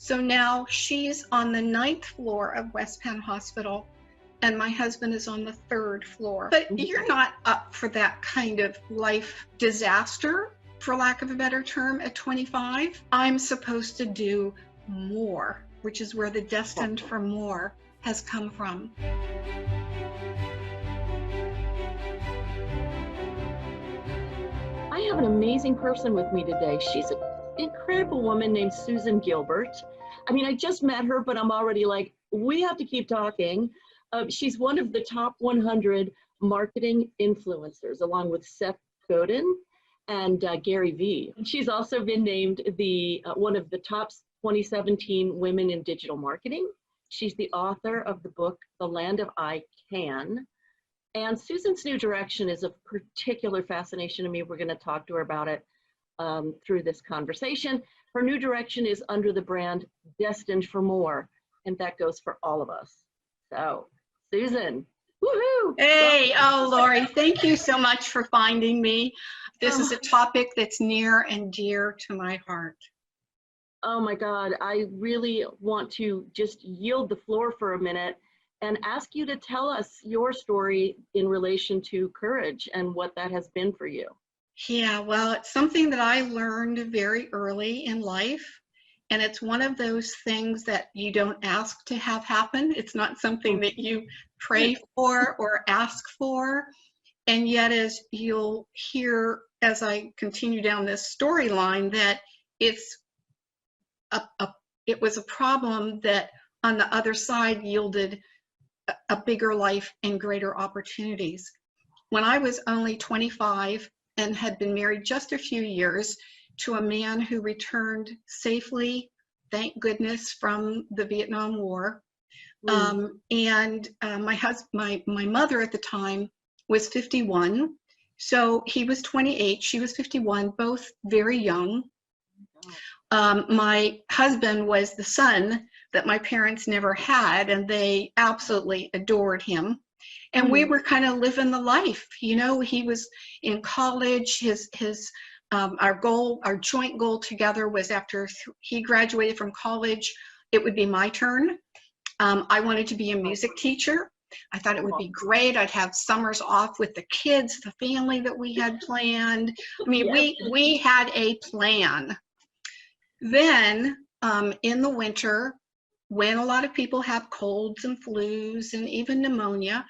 So now she's on the 9th floor of West Penn Hospital, and my husband is on the 3rd floor. But you're not up for that kind of life disaster, for lack of a better term, at 25. I'm supposed to do more, which is where the destined for more has come from. I have an amazing person with me today. She's an incredible woman named Susan Gilbert. I mean, I just met her, but I'm already like, we have to keep talking. She's one of the top 100 marketing influencers, along with Seth Godin and Gary Vee. She's also been named one of the top 2017 women in digital marketing. She's the author of the book, The Land of I Can. And Susan's new direction is of particular fascination to me. We're going to talk to her about it through this conversation. Her new direction is under the brand Destined for More, and that goes for all of us. So, Susan, woohoo! Hey, oh, Lori, thank you so much for finding me. This is a topic that's near and dear to my heart. Oh my God, I really want to just yield the floor for a minute and ask you to tell us your story in relation to courage and what that has been for you. Yeah, well, it's something that I learned very early in life, and it's one of those things that you don't ask to have happen. It's not something that you pray for or ask for, and yet as you'll hear as I continue down this storyline, that it was a problem that on the other side yielded a bigger life and greater opportunities. When I was only 25 and had been married just a few years to a man who returned safely, thank goodness, from the Vietnam War. And my mother at the time was 51. So he was 28, she was 51, both very young. My husband was the son that my parents never had, and they absolutely adored him. And we were kind of living the life, you know. He was in college. Our joint goal together was after he graduated from college, it would be my turn. I wanted to be a music teacher. I thought it would be great. I'd have summers off with the kids, the family that we had planned. I mean, we had a plan. Then in the winter, when a lot of people have colds and flus and even pneumonia,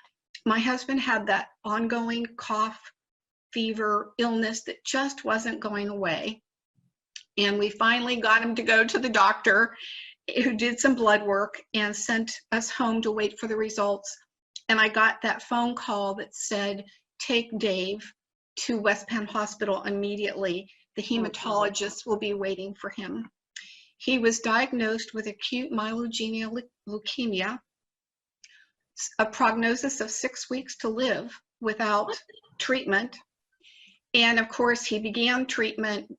my husband had that ongoing cough, fever, illness that just wasn't going away. And we finally got him to go to the doctor, who did some blood work and sent us home to wait for the results. And I got that phone call that said, take Dave to West Penn Hospital immediately. The hematologist will be waiting for him. He was diagnosed with acute myelogenous leukemia, a prognosis of 6 weeks to live without treatment. And of course, he began treatment.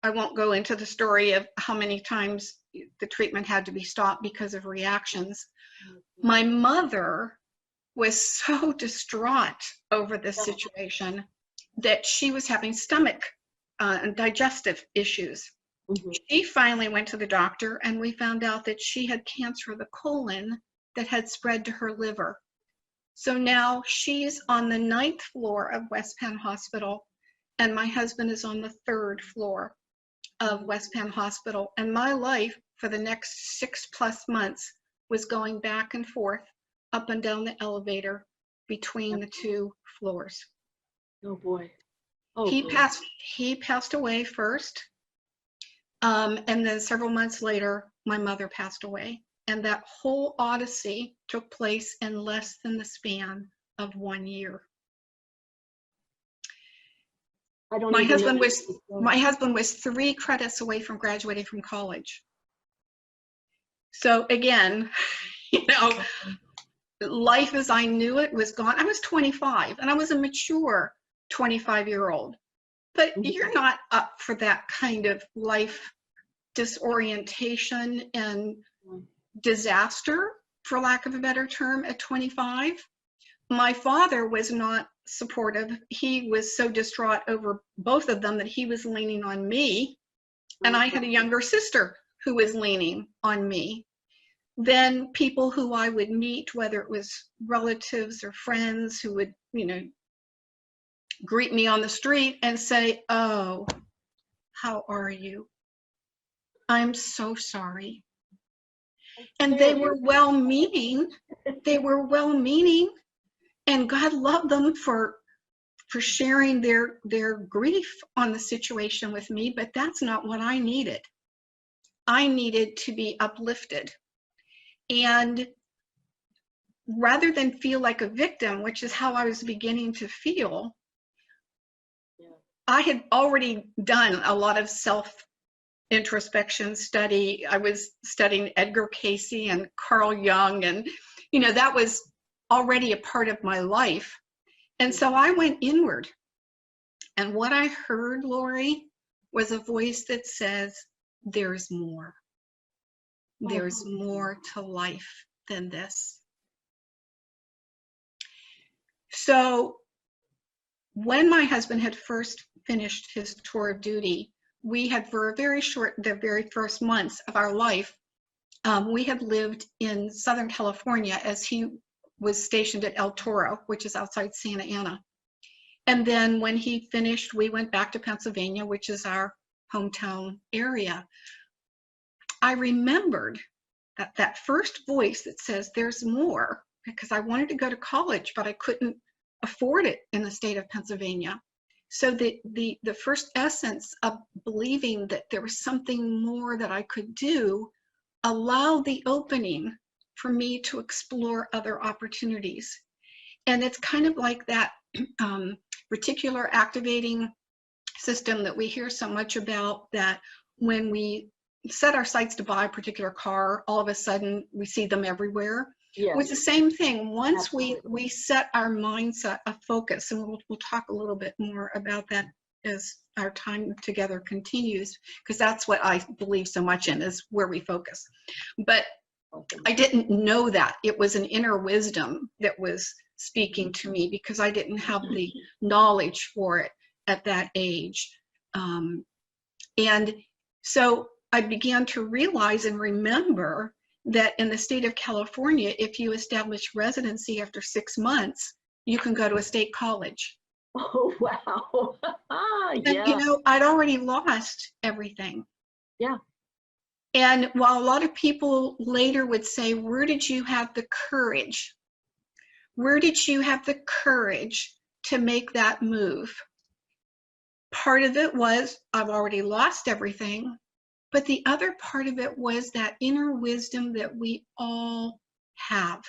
I won't go into the story of how many times the treatment had to be stopped because of reactions. My mother was so distraught over this situation that she was having stomach and digestive issues. She finally went to the doctor, and we found out that she had cancer of the colon that had spread to her liver. So now she's on the 9th floor of West Penn Hospital, and my husband is on the 3rd floor of West Penn Hospital. And my life for the next 6+ months was going back and forth, up and down the elevator between the 2 floors. Oh boy. He passed away first. And then several months later, my mother passed away. And that whole odyssey took place in less than the span of 1 year. My husband was 3 credits away from graduating from college. So again, you know, life as I knew it was gone. I was 25, and I was a mature 25-year-old. But you're not up for that kind of life disorientation and disaster, for lack of a better term, at 25. My father was not supportive. He was so distraught over both of them that he was leaning on me. And I had a younger sister who was leaning on me than people who I would meet, whether it was relatives or friends who would, greet me on the street and say, "Oh, how are you? I'm so sorry." And they were well-meaning. They were well-meaning, and God loved them for sharing their grief on the situation with me, but that's not what I needed. I needed to be uplifted. And rather than feel like a victim, which is how I was beginning to feel, I had already done a lot of self-introspection study. I was studying Edgar Cayce and Carl Jung, and that was already a part of my life. And so I went inward. And what I heard, Lori, was a voice that says, there's more. There's more to life than this. So when my husband had first finished his tour of duty, we had, for a very short, the very first months of our life, we had lived in Southern California as he was stationed at El Toro, which is outside Santa Ana. And then when he finished, we went back to Pennsylvania, which is our hometown area. I remembered that first voice that says there's more, because I wanted to go to college, but I couldn't afford it in the state of Pennsylvania. So the first essence of believing that there was something more that I could do allowed the opening for me to explore other opportunities. And it's kind of like that reticular activating system that we hear so much about, that when we set our sights to buy a particular car, all of a sudden we see them everywhere. Yes. It's the same thing. Once Absolutely. we set our mindset of focus, and we'll talk a little bit more about that as our time together continues, because that's what I believe so much in, is where we focus. But I didn't know that. It was an inner wisdom that was speaking to me, because I didn't have the knowledge for it at that age. And so I began to realize and remember that in the state of California, if you establish residency after 6 months, you can go to a state college. Oh, wow. Yeah. And I'd already lost everything. Yeah. And while a lot of people later would say, where did you have the courage? Where did you have the courage to make that move? Part of it was, I've already lost everything. But the other part of it was that inner wisdom that we all have.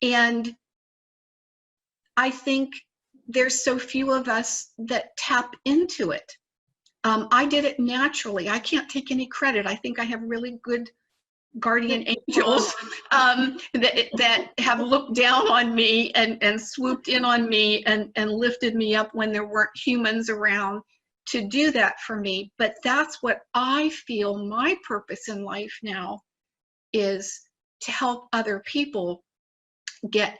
And I think there's so few of us that tap into it. I did it naturally. I can't take any credit. I think I have really good guardian angels that have looked down on me and swooped in on me and lifted me up when there weren't humans around to do that for me. But that's what I feel my purpose in life now is, to help other people get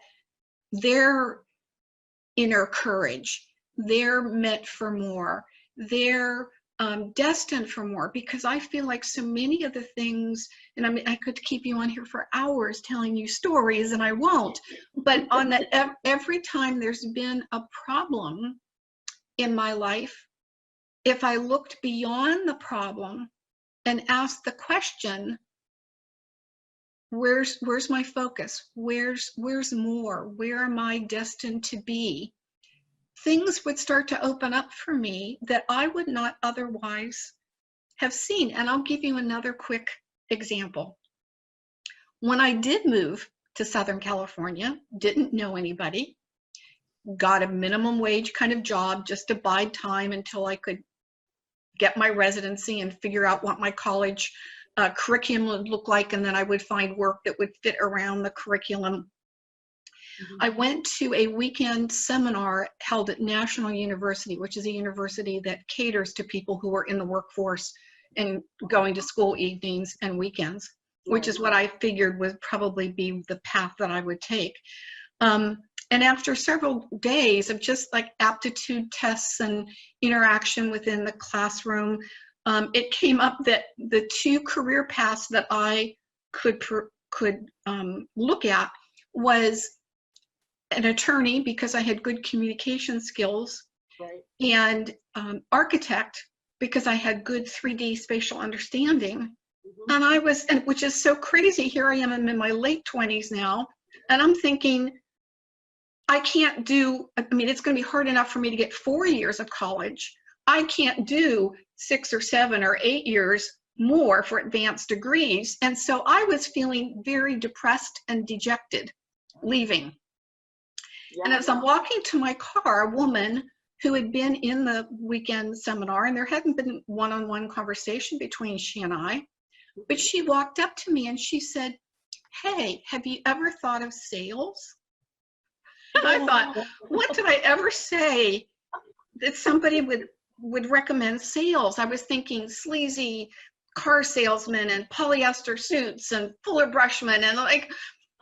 their inner courage. They're meant for more. They're destined for more, because I feel like so many of the things, and I mean, I could keep you on here for hours telling you stories, and I won't, but on that, every time there's been a problem in my life, if I looked beyond the problem and asked the question, where's my focus? Where's more? Where am I destined to be? Things would start to open up for me that I would not otherwise have seen. And I'll give you another quick example. When I did move to Southern California, didn't know anybody, got a minimum wage kind of job just to bide time until I could get my residency and figure out what my college curriculum would look like, and then I would find work that would fit around the curriculum. Mm-hmm. I went to a weekend seminar held at National University, which is a university that caters to people who are in the workforce and going to school evenings and weekends, which is what I figured would probably be the path that I would take. And after several days of just like aptitude tests and interaction within the classroom, it came up that the two career paths that I could look at was an attorney, because I had good communication skills, Right. and architect, because I had good 3D spatial understanding. And I was, and which is so crazy, here I am, I'm in my late 20s now, and I'm thinking, I can't do, I mean, it's going to be hard enough for me to get 4 years of college. I can't do 6 or 7 or 8 years more for advanced degrees. And so I was feeling very depressed and dejected leaving. Yeah. And as I'm walking to my car, a woman who had been in the weekend seminar, and there hadn't been one-on-one conversation between she and I, but she walked up to me and she said, "Hey, have you ever thought of sales?" And I thought, what did I ever say that somebody would recommend sales? I was thinking sleazy car salesmen and polyester suits and Fuller Brushman, and like,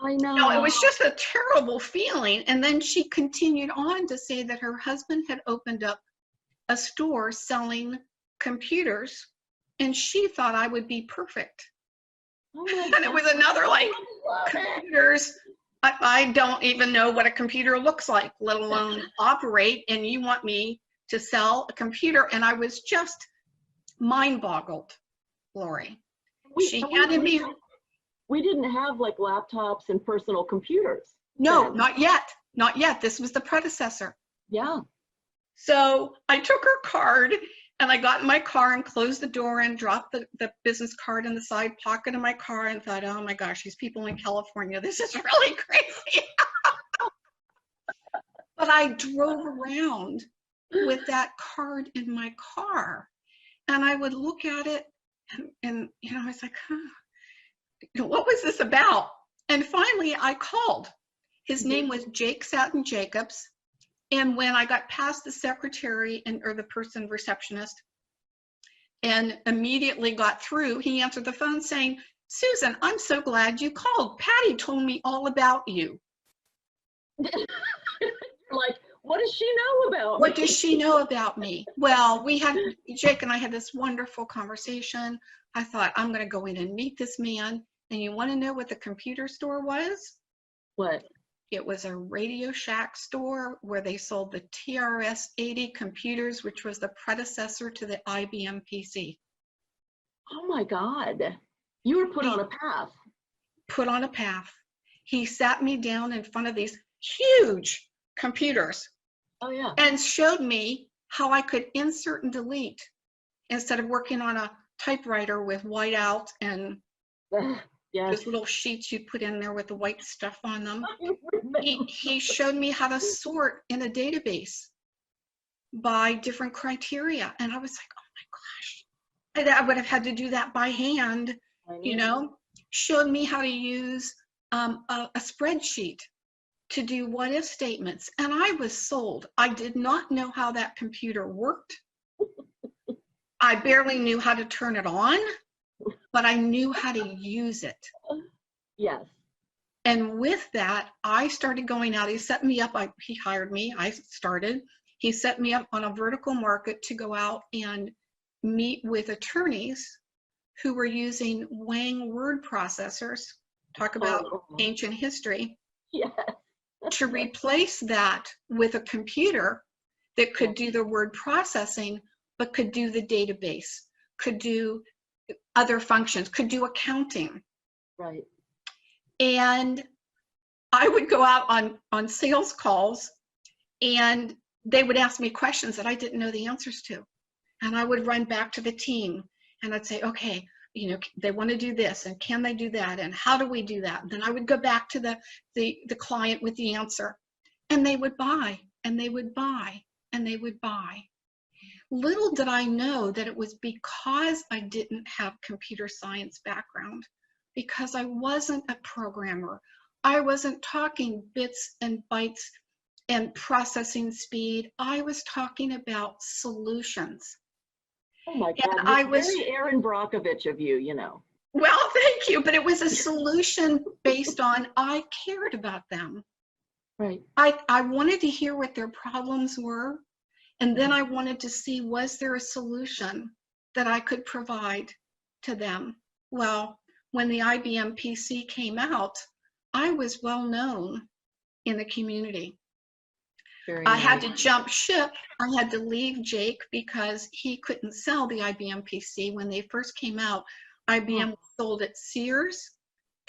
I know. no, it was just a terrible feeling. And then she continued on to say that her husband had opened up a store selling computers, and she thought I would be perfect. Oh my And it was another like, computers, I don't even know what a computer looks like, let alone operate, and you want me to sell a computer? And I was just mind boggled, Lori. She handed me. We didn't have like laptops and personal computers. No, then. not yet. Not yet. This was the predecessor. Yeah. So I took her card and I got in my car and closed the door and dropped the business card in the side pocket of my car and thought, oh my gosh, these people in California, this is really crazy. But I drove around with that card in my car, and I would look at it and you know, I was like, what was this about? And finally I called. His name was Jake Satin Jacobs. And when I got past the secretary or the person receptionist and immediately got through, he answered the phone saying, "Susan, I'm so glad you called. Patty told me all about you." Like, what does she know about What me? does she know about me? Well, Jake and I had this wonderful conversation. I thought, I'm going to go in and meet this man. And you want to know what the computer store was? What? It was a Radio Shack store where they sold the TRS-80 computers, which was the predecessor to the IBM PC. Oh my God. You were put on a path. Put on a path. He sat me down in front of these huge computers. Oh yeah. And showed me how I could insert and delete instead of working on a typewriter with whiteout and Yes. those little sheets you put in there with the white stuff on them. He showed me how to sort in a database by different criteria. And I was like, oh my gosh, I would have had to do that by hand, you know. Showed me how to use a spreadsheet to do what if statements. And I was sold. I did not know how that computer worked. I barely knew how to turn it on, but I knew how to use it. Yes. And with that, I started going out. He set me up. He hired me. I started. He set me up on a vertical market to go out and meet with attorneys who were using Wang word processors. Talk about ancient history. Yes. To replace that with a computer that could do the word processing, but could do the database, could do other functions, could do accounting. Right. And I would go out on sales calls and they would ask me questions that I didn't know the answers to. And I would run back to the team and I'd say, okay, you know, they want to do this and can they do that? And how do we do that? And then I would go back to the client with the answer, and they would buy and they would buy and they would buy. Little did I know that it was because I didn't have computer science background, because I wasn't a programmer. I wasn't talking bits and bytes and processing speed. I was talking about solutions. Oh my God. And I was very Aaron Brockovich of you, you know. Well, thank you, but it was a solution based on I cared about them. Right. I wanted to hear what their problems were, and then I wanted to see, was there a solution that I could provide to them. Well, when the IBM PC came out, I was well known in the community. Very I had nice. to jump ship. I had to leave Jake because he couldn't sell the IBM PC. When they first came out, IBM was sold at Sears,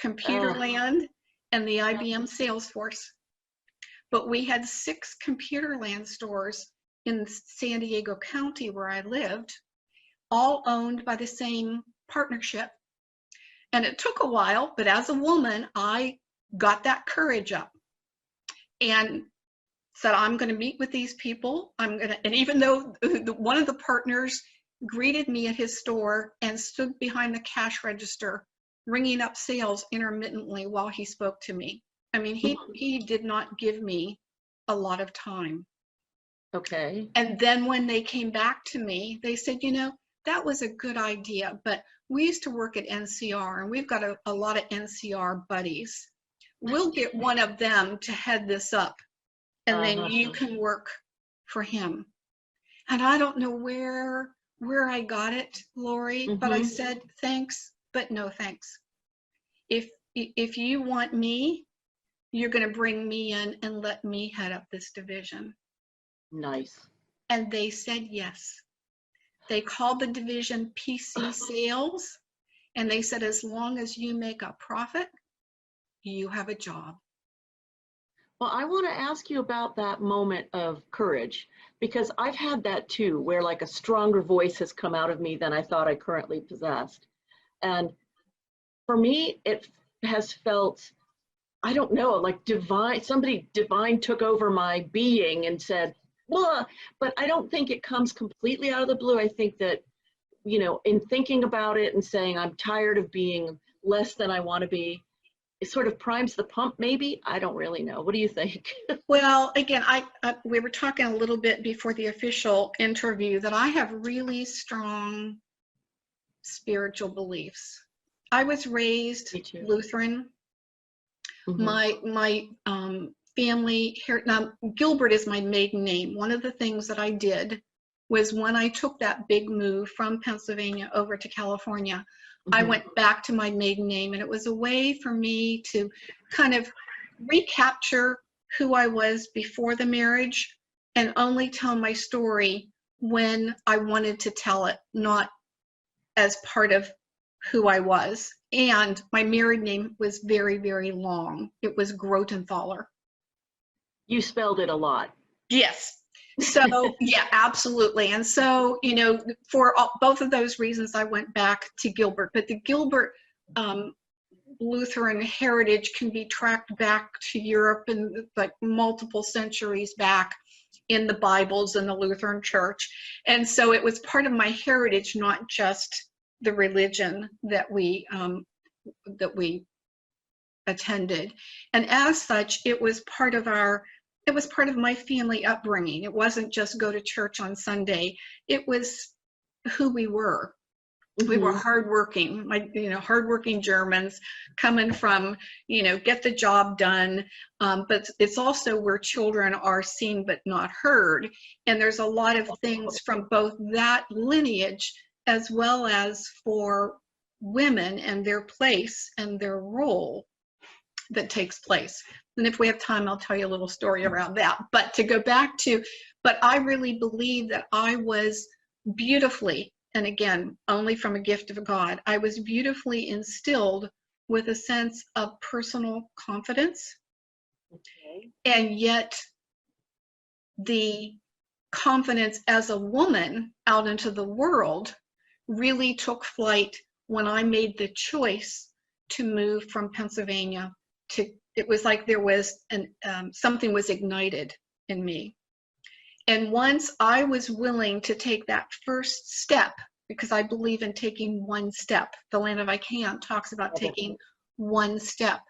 Computerland, and the IBM Salesforce. But we had 6 Computerland stores in San Diego County where I lived, all owned by the same partnership. And it took a while, but as a woman, I got that courage up and said, I'm going to meet with these people. And even though one of the partners greeted me at his store and stood behind the cash register, ringing up sales intermittently while he spoke to me. I mean, he did not give me a lot of time. Okay. And then when they came back to me, they said, you know, that was a good idea, but we used to work at NCR and we've got a lot of NCR buddies. We'll get one of them to head this up and then you can work for him. And I don't know where I got it, Lori, but I said, thanks, but no thanks. If you want me, you're going to bring me in and let me head up this division. Nice. And they said yes. They called the division PC Sales, and they said, as long as you make a profit, you have a job. Well, I want to ask you about that moment of courage, because I've had that too, where like a stronger voice has come out of me than I thought I currently possessed. And for me, it has felt, I don't know, like divine, somebody divine took over my being and said, well, but I don't think it comes completely out of the blue. I think that, you know, in thinking about it and saying, I'm tired of being less than I want to be, it sort of primes the pump, maybe. I don't really know. What do you think? Well, again, we were talking a little bit before the official interview that I have really strong spiritual beliefs. I was raised Lutheran. My family here, now Gilbert is my maiden name. One of the things that I did was when I took that big move from Pennsylvania over to California, I went back to my maiden name, and it was a way for me to kind of recapture who I was before the marriage and only tell my story when I wanted to tell it, not as part of who I was. And my married name was very, very long. It was Grotenthaler. You spelled it a lot. Yes. So, yeah, absolutely. And so, you know, for both of those reasons, I went back to Gilbert. But the Gilbert Lutheran heritage can be tracked back to Europe and like multiple centuries back in the Bibles and the Lutheran Church. And so it was part of my heritage, not just the religion that we attended. And as such, it was part of my family upbringing. It wasn't just go to church on Sunday. It was who we were. We were hardworking, hardworking Germans coming from, get the job done. But it's also where children are seen but not heard. And there's a lot of things from both that lineage as well as for women and their place and their role that takes place. And if we have time, I'll tell you a little story around that. But to go back to, but I really believe that I was beautifully, and again, only from a gift of God, I was beautifully instilled with a sense of personal confidence. Okay. And yet the confidence as a woman out into the world really took flight when I made the choice to move from Pennsylvania to, it was like there was something was ignited in me. And once I was willing to take that first step, because I believe in taking one step, the Land of I Can talks about taking one step,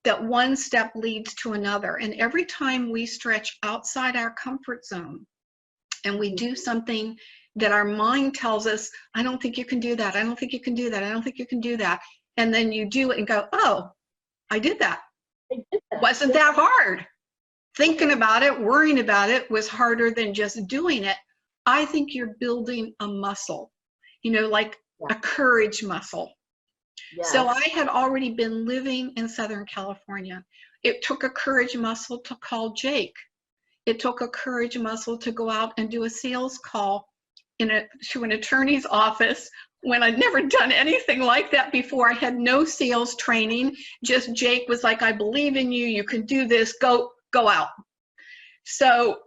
that one step leads to another. And every time we stretch outside our comfort zone and we do something that our mind tells us, I don't think you can do that. I don't think you can do that. I don't think you can do that. And then you do it and go, oh, I did that. Wasn't that hard? Thinking about it, worrying about it was harder than just doing it. I think you're building a muscle. like a courage muscle. Yes. So I had already been living in Southern California. It took a courage muscle to call Jake. It took a courage muscle to go out and do a sales call to an attorney's office when I'd never done anything like that before. I had no sales training. Just Jake was like, I believe in you. You can do this. Go out. So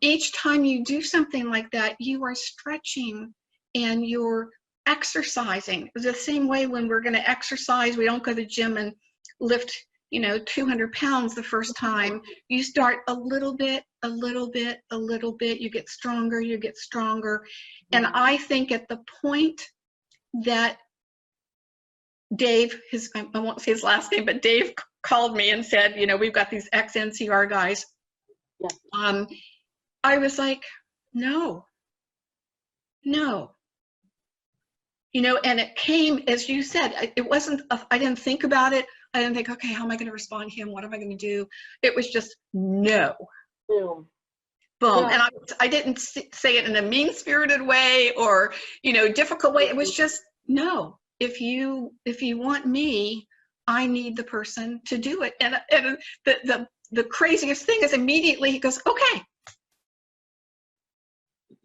each time you do something like that, you are stretching and you're exercising. The same way when we're going to exercise, we don't go to the gym and lift 200 pounds the first time. You start a little bit, a little bit, a little bit. You get stronger, you get stronger. And I think at the point that Dave, I won't say his last name, but Dave called me and said, we've got these ex-NCR guys. Yeah. I was like, no. And it came, as you said, it wasn't, I didn't think about it. I didn't think, okay, how am I going to respond to him? What am I going to do? It was just no. Boom. Boom. Yeah. And I didn't say it in a mean-spirited way or, difficult way. It was just, no. If you want me, I need the person to do it. And the craziest thing is immediately he goes, okay.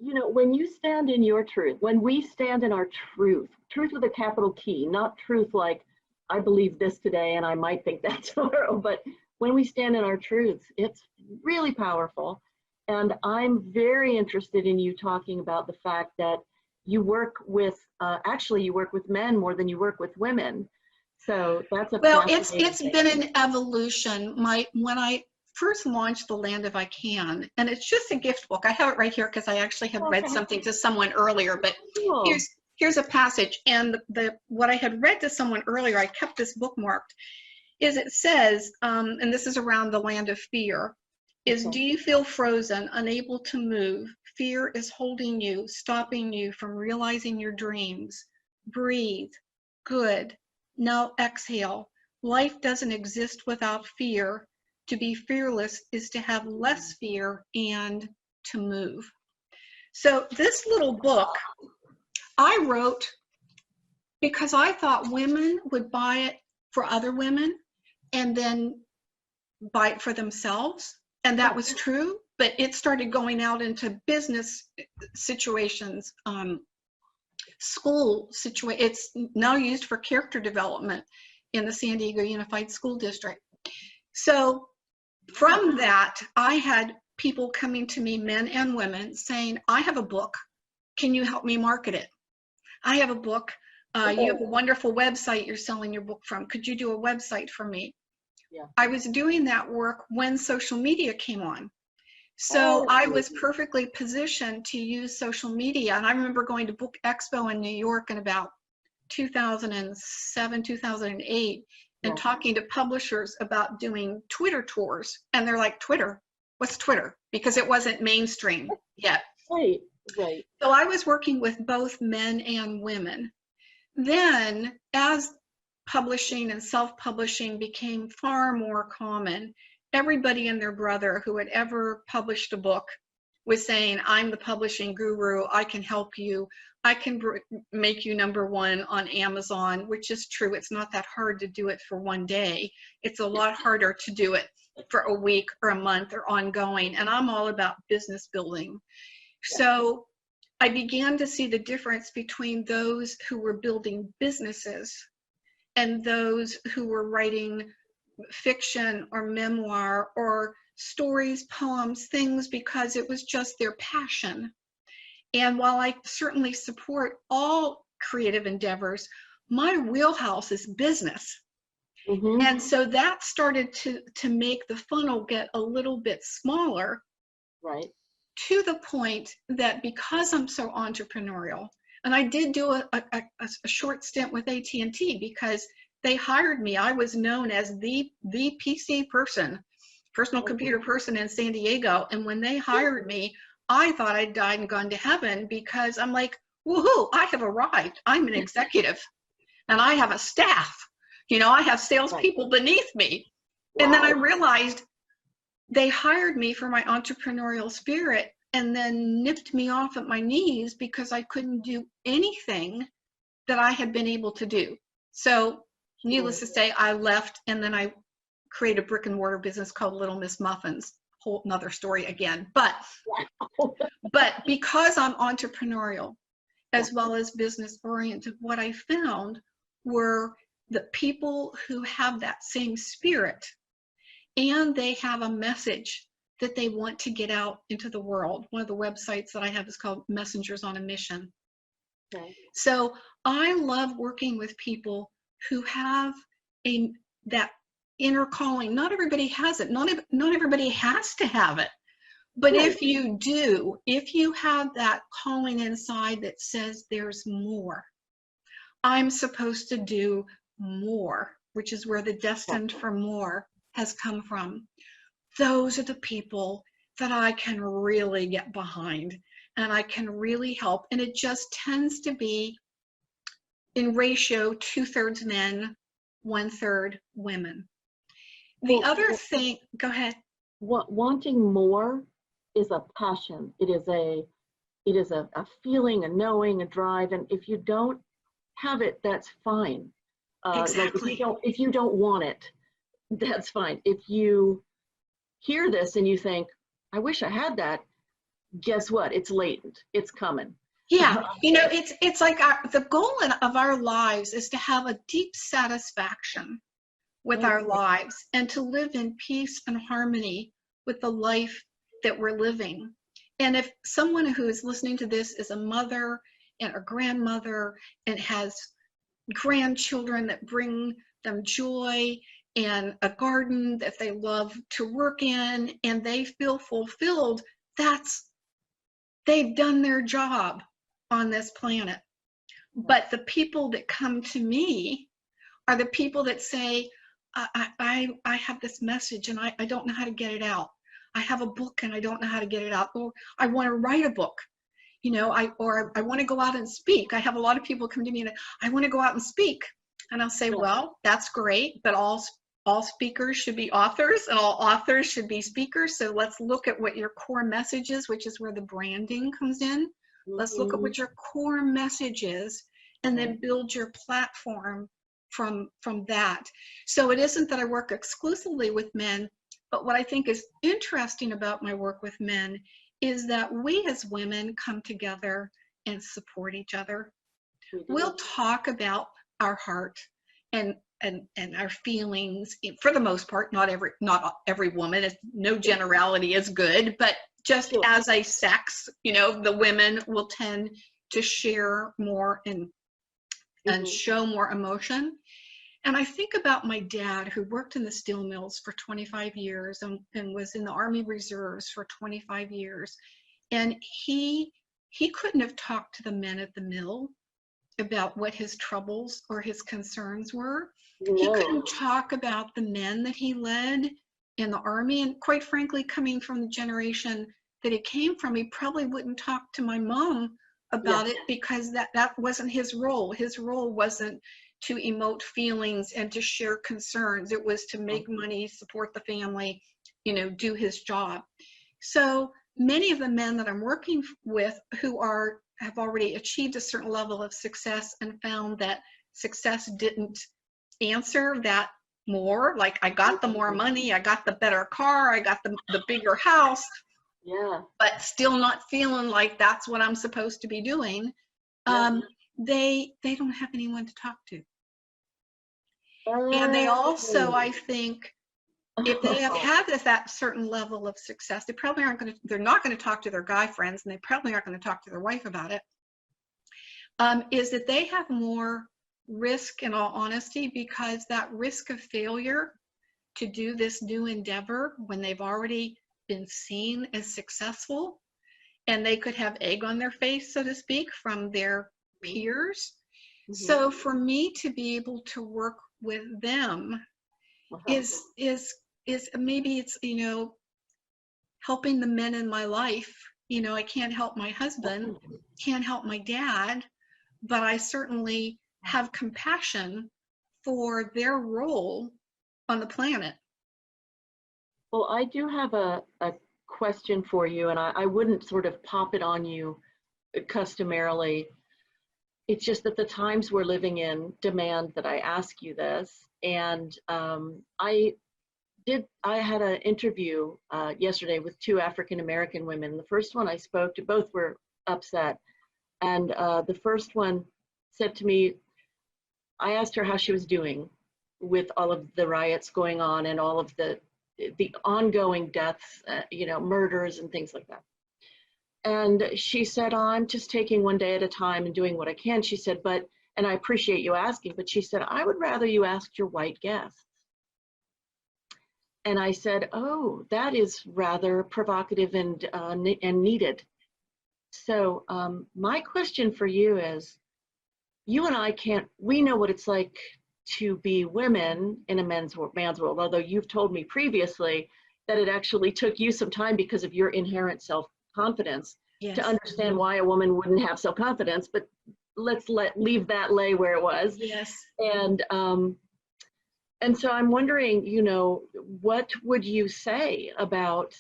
When you stand in your truth, when we stand in our truth with a capital T, not truth like I believe this today and I might think that tomorrow, but when we stand in our truths, it's really powerful. And I'm very interested in you talking about the fact that you work with, actually you work with men more than you work with women. So that's a well, it's been an evolution. When I first launched The Land If I Can, and it's just a gift book. I have it right here because I actually had read something to someone earlier, but cool. Here's a passage. And what I had read to someone earlier, I kept this bookmarked, is it says, and this is around the land of fear, is do you feel frozen, unable to move? Fear is holding you, stopping you from realizing your dreams. Breathe. Good. Now exhale. Life doesn't exist without fear. To be fearless is to have less fear and to move. So this little book I wrote because I thought women would buy it for other women and then buy it for themselves. And that was true, but it started going out into business situations, school situations. It's now used for character development in the San Diego Unified School District. So from that, I had people coming to me, men and women, saying, I have a book. Can you help me market it? I have a book. You have a wonderful website you're selling your book from. Could you do a website for me? Yeah. I was doing that work when social media came on. So I was perfectly positioned to use social media. And I remember going to Book Expo in New York in about 2007, 2008, and talking to publishers about doing Twitter tours. And they're like, Twitter? What's Twitter? Because it wasn't mainstream yet. Right. So I was working with both men and women. Then as publishing and self-publishing became far more common, everybody and their brother who had ever published a book was saying, I'm the publishing guru, I can help you, I can make you #1 on Amazon, which is true. It's not that hard to do it for one day. It's a lot harder to do it for a week or a month or ongoing. And I'm all about business building. So I began to see the difference between those who were building businesses and those who were writing fiction or memoir or stories, poems, things, because it was just their passion. And while I certainly support all creative endeavors, my wheelhouse is business. Mm-hmm. And so that started to make the funnel get a little bit smaller. Right. To the point that because I'm so entrepreneurial, and I did do a short stint with AT&T because they hired me. I was known as the PC person, personal computer person in San Diego. And when they hired me, I thought I'd died and gone to heaven because I'm like, woohoo, I have arrived. I'm an executive and I have a staff. I have salespeople beneath me. Wow. And then I realized they hired me for my entrepreneurial spirit, and then nipped me off at my knees because I couldn't do anything that I had been able to do. So needless to say, I left, and then I created a brick and mortar business called Little Miss Muffins. Whole another story again. But because I'm entrepreneurial as well as business oriented, what I found were the people who have that same spirit, and they have a message that they want to get out into the world. One of the websites that I have is called Messengers on a Mission. Okay. So I love working with people who have that inner calling. Not everybody has it. Not everybody has to have it. But Right. if you do, if you have that calling inside that says there's more, I'm supposed to do more, which is where the destined for more has come from. Those are the people that I can really get behind, and I can really help. And it just tends to be in ratio 2/3 men, 1/3 women. The other thing, go ahead. Wanting more is a passion. It is a feeling, a knowing, a drive. And if you don't have it, that's fine. Exactly. Like if you don't want it, that's fine. If you hear this and you think, I wish I had that, guess what? It's latent. It's coming. Yeah, it's like the goal of our lives is to have a deep satisfaction with our lives and to live in peace and harmony with the life that we're living. And if someone who is listening to this is a mother and a grandmother and has grandchildren that bring them joy, and a garden that they love to work in, and they feel fulfilled, they've done their job on this planet. But the people that come to me are the people that say, I have this message and I don't know how to get it out. I have a book and I don't know how to get it out. Or I want to write a book, I want to go out and speak. I have a lot of people come to me and I want to go out and speak. And I'll say, well, that's great, but all speakers should be authors and all authors should be speakers. So let's look at what your core message is, which is where the branding comes in. Let's look at what your core message is and then build your platform from that. So it isn't that I work exclusively with men, but what I think is interesting about my work with men is that we as women come together and support each other. We'll talk about our heart and our feelings for the most part. Not every woman, no generality is good, but just as a sex, the women will tend to share more and show more emotion. And I think about my dad, who worked in the steel mills for 25 years and was in the Army Reserves for 25 years. And he couldn't have talked to the men at the mill about what his troubles or his concerns were. No. He couldn't talk about the men that he led in the Army. And quite frankly, coming from the generation that he came from, he probably wouldn't talk to my mom about it because that wasn't his role. His role wasn't to emote feelings and to share concerns. It was to make money, support the family, do his job. So many of the men that I'm working with who have already achieved a certain level of success and found that success didn't answer that more, like I got the more money, I got the better car, I got the bigger house, but still not feeling like that's what I'm supposed to be doing. They don't have anyone to talk to. And they also, I think, if they have had that certain level of success, they're not going to talk to their guy friends, and they probably aren't going to talk to their wife about it, is that they have more risk, in all honesty, because that risk of failure to do this new endeavor when they've already been seen as successful, and they could have egg on their face, so to speak, from their peers. So for me to be able to work with them is maybe it's, helping the men in my life. I can't help my husband, can't help my dad, but I certainly have compassion for their role on the planet. Well, I do have a question for you, and I wouldn't sort of pop it on you customarily. It's just that the times we're living in demand that I ask you this. And I had an interview yesterday with two African-American women. The first one I spoke to, both were upset. And the first one said to me, I asked her how she was doing with all of the riots going on and all of the ongoing deaths, murders and things like that. And she said, oh, I'm just taking one day at a time and doing what I can. She said, and I appreciate you asking, but she said, I would rather you asked your white guests. And I said, oh, that is rather provocative and needed. So my question for you is, you and I we know what it's like to be women in a man's world, although you've told me previously that it actually took you some time because of your inherent self-confidence to understand why a woman wouldn't have self-confidence, but let's leave that lay where it was. Yes. And so I'm wondering, what would you say about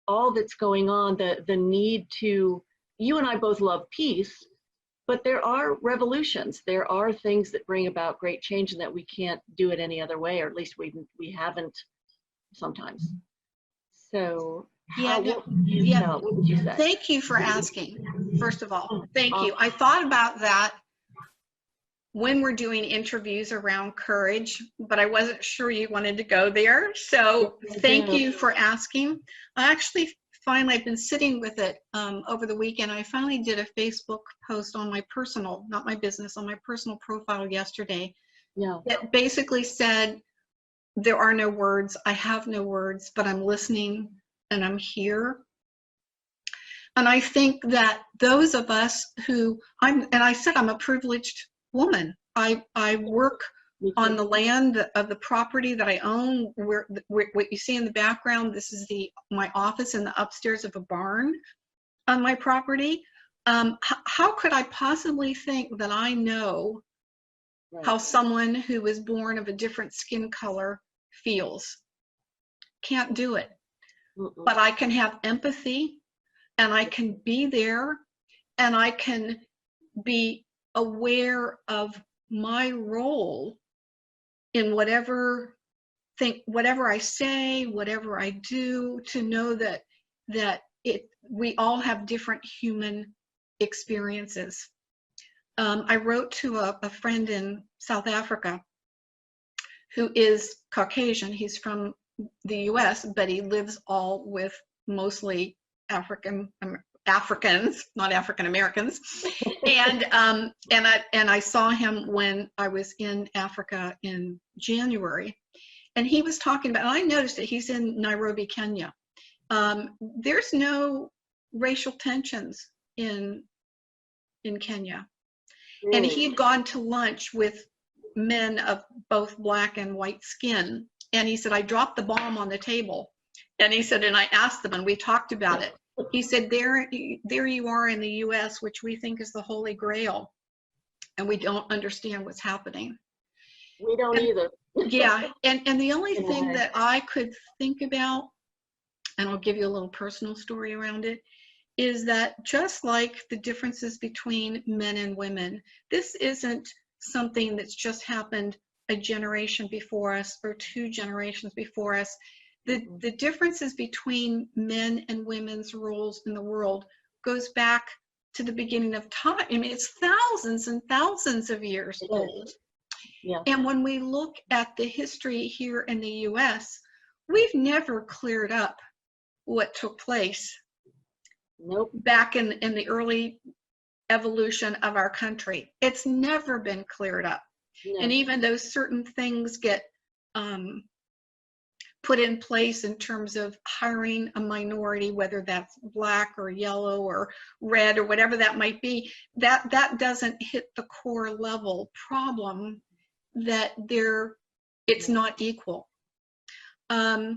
all that's going on, the need to, you and I both love peace, but there are revolutions. There are things that bring about great change and that we can't do it any other way, or at least we haven't sometimes. So what would you say? Thank you for asking, first of all. Thank you. I thought about that when we're doing interviews around courage, but I wasn't sure you wanted to go there. So thank you for asking. I've been sitting with it over the weekend. I finally did a Facebook post on my personal, not my business, on my personal profile yesterday. Yeah. That basically said, there are no words, I have no words, but I'm listening and I'm here. And I think that those of us I'm a privileged woman. I work on the land of the property that I own. What you see in the background, this is my office in the upstairs of a barn on my property. How could I possibly think that I know how someone who was born of a different skin color feels? Can't do it. But I can have empathy, and I can be there, and I can be aware of my role in whatever I say, whatever I do, to know that we all have different human experiences. I wrote to a friend in South Africa who is Caucasian. He's from the US, but he lives all with mostly Africans, not African Americans. And I saw him when I was in Africa in January, and he was talking about, and I noticed that he's in Nairobi, Kenya. There's no racial tensions in Kenya. Really? And he had gone to lunch with men of both black and white skin. And he said, I dropped the bomb on the table. And he said, and I asked them, and we talked about it. He said, there you are in the US, which we think is the Holy Grail, and we don't understand what's happening. We don't either. Yeah, and the only thing that I could think about, and I'll give you a little personal story around it, is that just like the differences between men and women, this isn't something that's just happened a generation before us or 2 generations before us. The differences between men and women's roles in the world goes back to the beginning of time. I mean, it's thousands and thousands of years old. Yeah. And when we look at the history here in the US, we've never cleared up what took place back in the early evolution of our country. It's never been cleared up. No. And even though certain things get put in place in terms of hiring a minority, whether that's black or yellow or red or whatever that might be, that doesn't hit the core level problem that it's not equal. I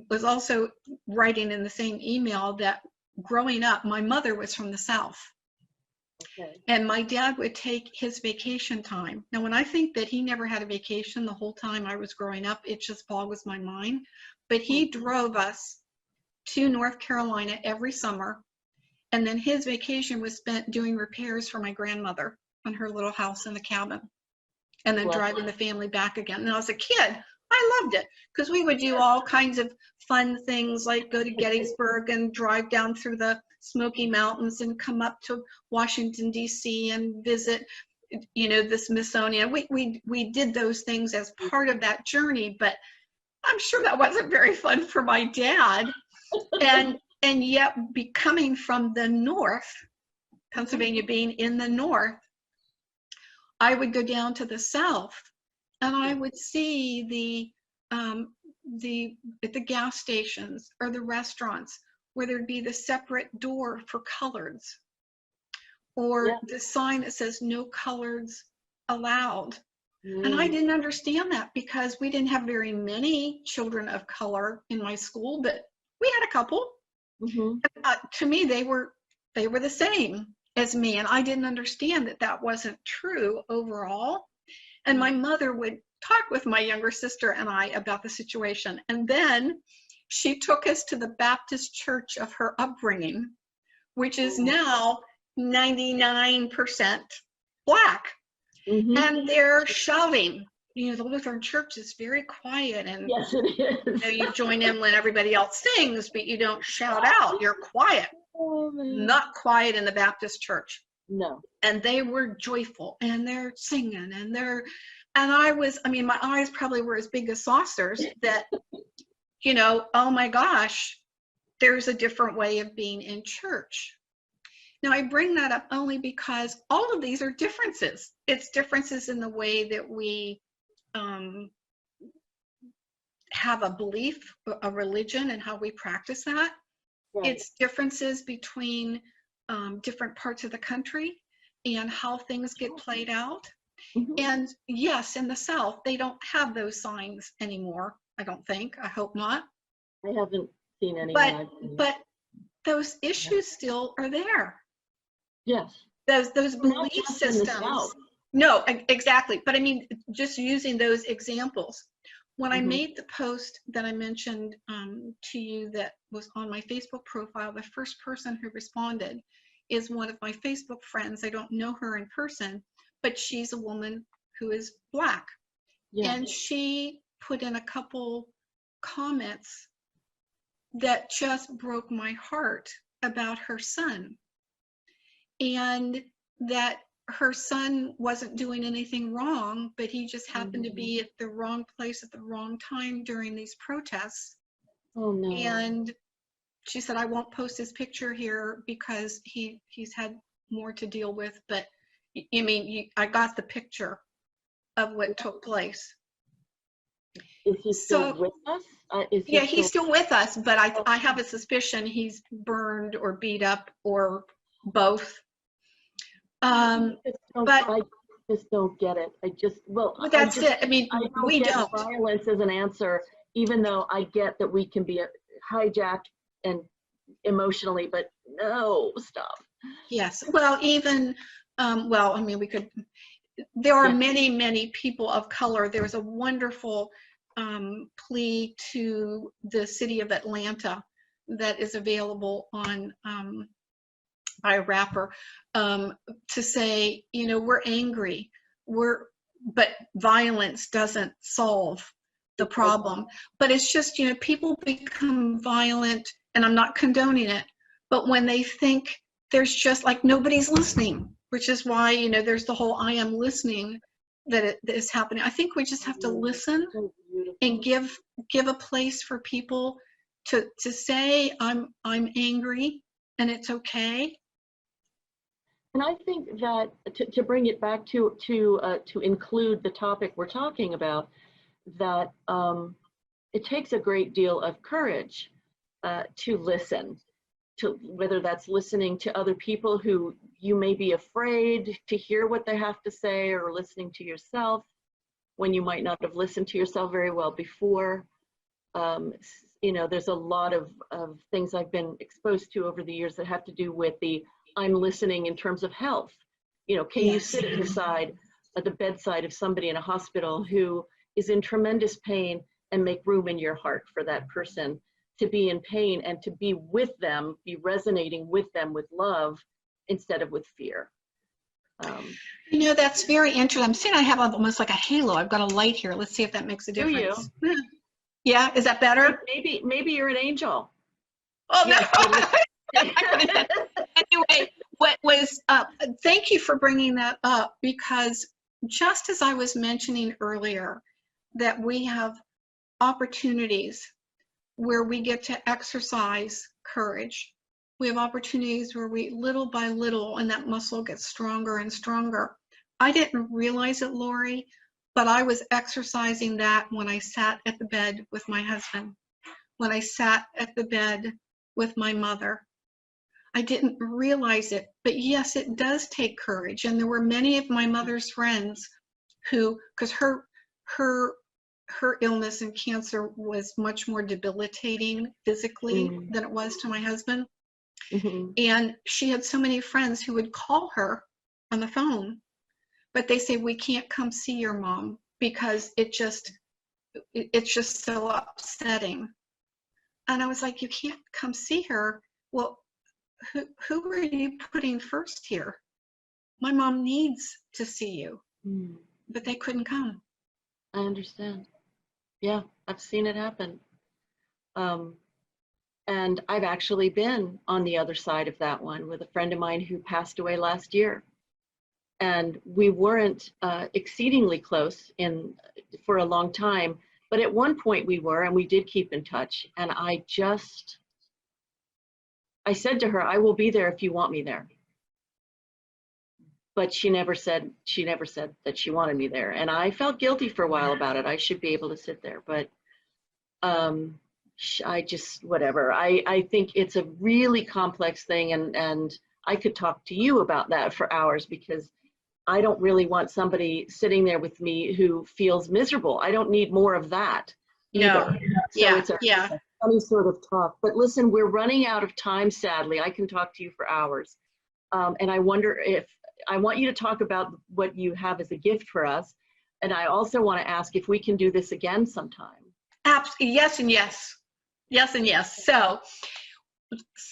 was also writing in the same email that growing up, my mother was from the South. Okay. And my dad would take his vacation time. Now, when I think that he never had a vacation the whole time I was growing up, it just boggles my mind. But he drove us to North Carolina every summer. And then his vacation was spent doing repairs for my grandmother on her little house in the cabin, and then driving the family back again. And as a kid, I loved it because we would do all kinds of fun things like go to Gettysburg and drive down through the Smoky Mountains and come up to Washington, D.C. and visit, the Smithsonian. We did those things as part of that journey, but I'm sure that wasn't very fun for my dad. And yet, coming from the north, Pennsylvania being in the north, I would go down to the south, and I would see at the gas stations or the restaurants where there'd be the separate door for coloreds, or the sign that says no coloreds allowed. And I didn't understand that because we didn't have very many children of color in my school, but we had a couple. To me, they were the same as me, and I didn't understand that wasn't true overall. And my mother would talk with my younger sister and I about the situation, and then she took us to the Baptist church of her upbringing, which is now 99% Black. And they're shouting. The Lutheran church is very quiet, and yes, it is. you join in when everybody else sings, but you don't shout out. You're quiet. Oh, man. Not quiet in the Baptist church. No. And they were joyful, and they're singing, and my eyes probably were as big as saucers that, oh my gosh, there's a different way of being in church. Now, I bring that up only because all of these are differences. It's differences in the way that we have a belief, a religion, and how we practice that. Right. It's differences between different parts of the country and how things get played out. And yes, in the South, they don't have those signs anymore, I don't think. I hope not. I haven't seen any. But those issues still are there. Yes. Those belief systems. No, exactly. But I mean, just using those examples. When I made the post that I mentioned to you that was on my Facebook profile, the first person who responded is one of my Facebook friends. I don't know her in person, but she's a woman who is Black. Yeah. And she put in a couple comments that just broke my heart about her son. And that her son wasn't doing anything wrong, but he just happened to be at the wrong place at the wrong time during these protests. Oh no. And she said, I won't post his picture here because he's had more to deal with, but I got the picture of what took place. Is he still with us? He's still with us, but I have a suspicion he's burned or beat up or both. I just don't get it. That's it. We don't. Violence as an answer, even though I get that we can be hijacked and emotionally, but no, stop. Yes. Well, even, we could, there are many, many people of color. There's a wonderful plea to the city of Atlanta that is available on, by a rapper, to say, we're angry, but violence doesn't solve the problem. But it's just, people become violent, and I'm not condoning it, but when they think there's just like nobody's listening, which is why, there's the whole I am listening that is happening. I think we just have to listen and give a place for people to say, I'm angry and it's okay. And I think that to bring it back to include the topic we're talking about, that it takes a great deal of courage to listen, to whether that's listening to other people who you may be afraid to hear what they have to say, or listening to yourself when you might not have listened to yourself very well before. There's a lot of things I've been exposed to over the years that have to do with I'm listening in terms of health. Can you sit at the bedside of somebody in a hospital who is in tremendous pain and make room in your heart for that person to be in pain and to be with them, be resonating with them with love instead of with fear. You know, that's very interesting. I'm seeing I have almost like a halo. I've got a light here. Let's see if that makes a Do you? difference. Yeah, is that better? Maybe you're an angel. Oh, Yes, no. Anyway, what was, thank you for bringing that up, because just as I was mentioning earlier, that we have opportunities where we get to exercise courage. We have opportunities where we, little by little, and that muscle gets stronger and stronger. I didn't realize it, Lori, but I was exercising that when I sat at the bed with my husband, when I sat at the bed with my mother. I didn't realize it, but yes, it does take courage. And there were many of my mother's friends who, because her illness and cancer was much more debilitating physically than it was to my husband. Mm-hmm. And she had so many friends who would call her on the phone, but they say, we can't come see your mom because it's just so upsetting. And I was like, you can't come see her? Well, who are you putting first here? My mom needs to see you. But they couldn't come. I understand. Yeah, I've seen it happen. And I've actually been on the other side of that one with a friend of mine who passed away last year. And we weren't exceedingly close for a long time, but at one point we were, and we did keep in touch. And I said to her, I will be there if you want me there. But she never said that she wanted me there. And I felt guilty for a while about it. I should be able to sit there, but I just, whatever. I think it's a really complex thing, and I could talk to you about that for hours, because I don't really want somebody sitting there with me who feels miserable. I don't need more of that either. No. So it's a funny sort of talk. But listen, we're running out of time, sadly. I can talk to you for hours. And I wonder I want you to talk about what you have as a gift for us. And I also want to ask if we can do this again sometime. Absolutely. Yes and yes. Yes and yes. So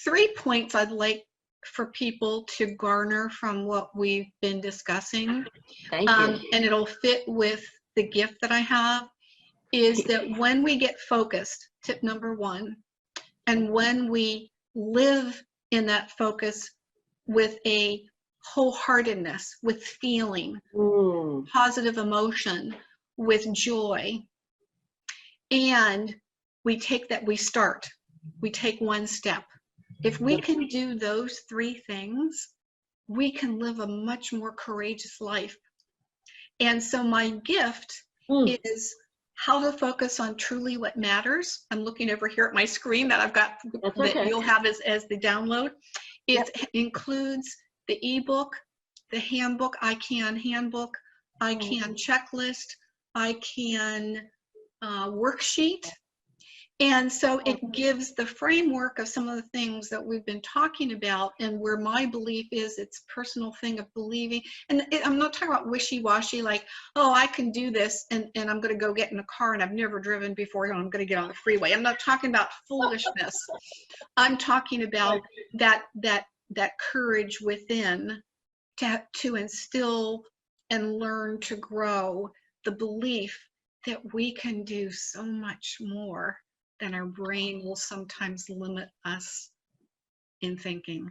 3 points I'd like for people to garner from what we've been discussing. Thank you. And it'll fit with the gift that I have, is that when we get focused, tip number 1, and when we live in that focus with a wholeheartedness, with feeling, positive emotion, with joy, and we take one step. If we can do those 3 things, we can live a much more courageous life. And so my gift is how to focus on truly what matters. I'm looking over here at my screen that I've got, that you'll have as the download. It includes the ebook, the handbook, I Can handbook, I Can checklist, I Can worksheet. And so it gives the framework of some of the things that we've been talking about, and where my belief is, it's a personal thing of believing. And I'm not talking about wishy-washy, like, oh, I can do this, and I'm going to go get in a car and I've never driven before, and I'm going to get on the freeway. I'm not talking about foolishness. I'm talking about that courage within to instill and learn to grow the belief that we can do so much more than our brain will sometimes limit us in thinking.